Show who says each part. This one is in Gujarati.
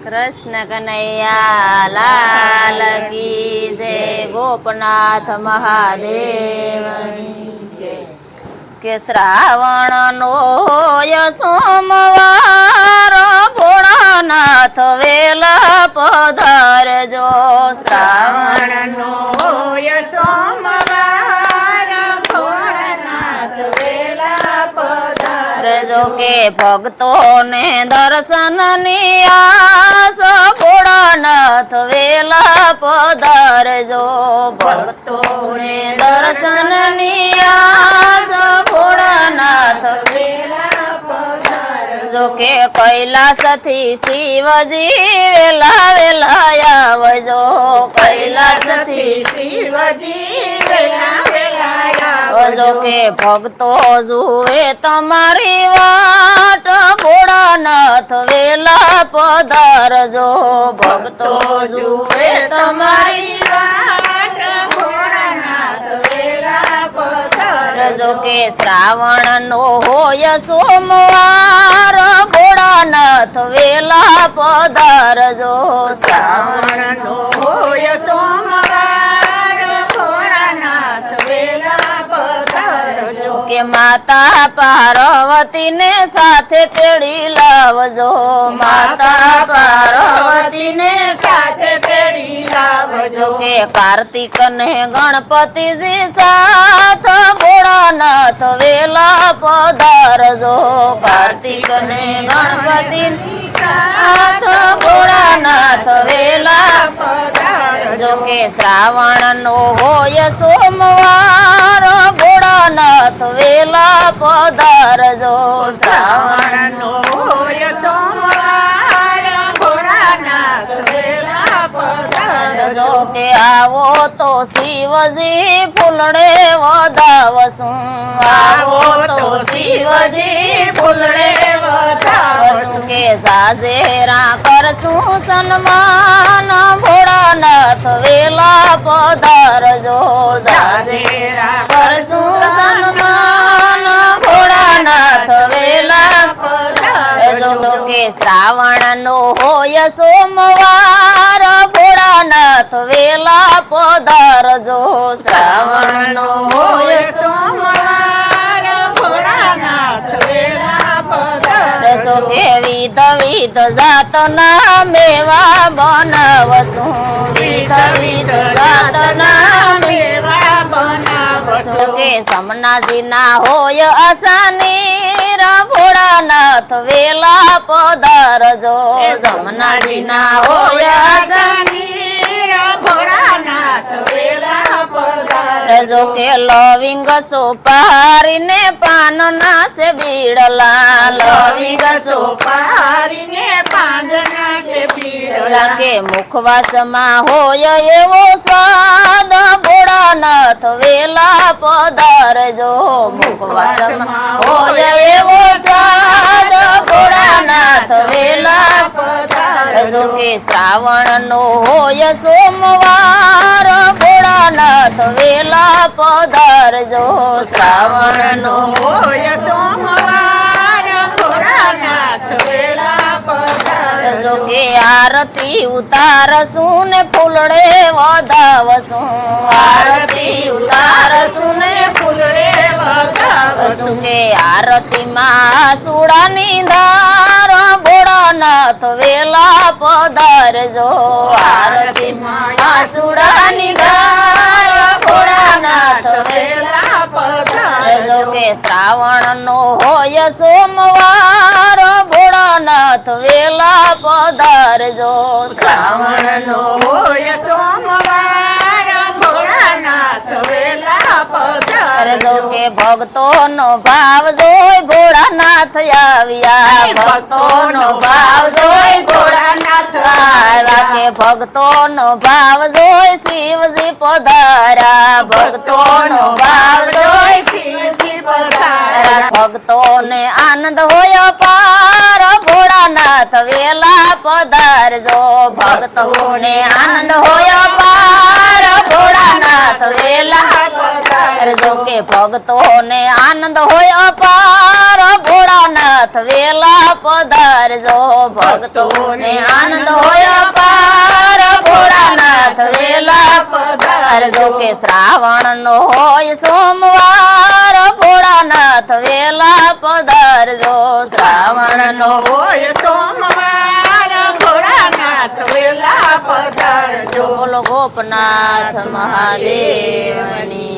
Speaker 1: કૃષ્ણ કનૈયા લાલ કી જય, ગોપનાથ મહાદેવ કે શ્રાવણ નો સોમવાર ભોળાનાથ વેલા પધારજો. શ્રાવણ
Speaker 2: નો સોમવાર ભોળાનાથ વેલા પધારજો.
Speaker 1: કે ભક્તોને દર્શનની આસ ભોળાનાથ વેલા પધારજો. ભક્તોને દર્શનની આસ ભોળાનાથ
Speaker 2: વેલા પધારજો.
Speaker 1: કે કૈલાસથી શિવજી વેલા વેલા આવજો. કૈલાસથી
Speaker 2: શિવજી વેલા વેલા
Speaker 1: આવજો. કે ભક્તો જુએ તમારી વાટ ભોળાનાથ વેલા પધારજો. ભક્તો જુએ તમારી
Speaker 2: વાટ ભોળાનાથ વેલા પધારજો.
Speaker 1: કે શ્રાવણ નો હોય સોમવાર ભોળાનાથ વેલા પધારજો.
Speaker 2: શ્રાવણ નો હોય સોમવાર ભોળાનાથ વેલા પધારજો.
Speaker 1: કે માતા પાર્વતીને સાથે તેડી લાવજો. માતા પાર્વતીને
Speaker 2: સાથે તેડી લાવજો.
Speaker 1: કે કાર્તિક ને ગણપતિજી સાથ ભોળાનાથ વેલા પધારજો. કાર્તિક ને ગણપતિ સાથ ભોળાનાથ વેલા પધારજો. કે શ્રાવણ નો હોય સોમવાર ભોળાનાથ વેલા પધારજો. શ્રાવણ
Speaker 2: નો હોય સોમવાર ભોળાનાથ વેલા પધારજો.
Speaker 1: કે આવો તો શિવજી ફૂલડે વધાવશું. આવો તો શિવજી ફૂલડે વધાવશું. કે સાસેરા કરશું સન્માન ભોળાનાથ વેલા પધારજો. સાસેરા કરશું સન્માન ભોળાનાથ વેલા પધારજો. કે શ્રાવણ નો હોય સોમવાર ભોળાનાથ વેલા પધારજો. શ્રાવણ નો હોય
Speaker 2: સોમવાર ભોળાનાથ વેલા પધારજો.
Speaker 1: કે વિધ વિધ જાતના મેવા બનાવશું. વિધ વિધ જાતના
Speaker 2: મેવા બનાવશો.
Speaker 1: કે સમનાજીના હોય અસાની ભોળાનાથ વેલા પધારજો. સમનાજીના હોય
Speaker 2: ભોળાનાથ વેલા પધારજો.
Speaker 1: કે લવિંગ સોપારીને પાનના સે બીડલા. લવિંગ
Speaker 2: સોપારીને પાંદના છે પીળા.
Speaker 1: કે મુખવાસમાં હોય એવો સ્વાદ ભોળાનાથ વેલા પધારજો. મુખવાસમાં હોય એવો સ્વાદ ભોળાનાથ વેલા પધારજો. કે શ્રાવણ નો હોય સોમવાર ભોળાનાથ વેલા પધારજો. શ્રાવણ નો
Speaker 2: હોય સોમવાર ભોળાનાથ વેલા પધારજો.
Speaker 1: કે આરતી ઉતારશું ને ફૂલડે વધાવશું. આરતી ઉતારશું ને
Speaker 2: ફૂલડે વધાવશું.
Speaker 1: કે આરતીમાં સુડાની ધાર ભોળાનાથ વેલા પધારજો. આરતીમાં સુડાની ધાર ભોળાનાથ વેલા પધારજો. કે શ્રાવણ નો હોય સોમવાર ભોળાનાથ વેલા પધારજો. શ્રાવણ નો
Speaker 2: હોય સોમવાર ભોળાનાથ વેલા પધારજો.
Speaker 1: કે ભક્તો નો ભાવ જોઈ ભોળાનાથ આવ્યા. ભક્તો નો ભાવ જોઈ ભોળાનાથ આવ્યા. કે ભક્તો નો ભાવ જોઈ શિવજી પધાર્યા. ભક્તો નો ભાવ જોઈ
Speaker 2: શિવજી પધાર્યા.
Speaker 1: ભક્તો ને આનંદ હોય પાર ભોળાનાથ વેલા પધારજો. ભક્તો ને આનંદ હોય પાર ભોળાનાથ વેલા પધારજો. કે ભક્તો ને આનંદ હોય અપાર ભોળાનાથ વેલા પધારજો. ભક્તો ને આનંદ વેલા પધારજો કે શ્રાવણ નો હોય સોમવાર ભોળાનાથ વેલા પધારજો શ્રાવણ નો
Speaker 2: હોય સોમવાર ભોળાનાથ વેલા પધારજો
Speaker 1: બોલો ગોપનાથ મહાદેવની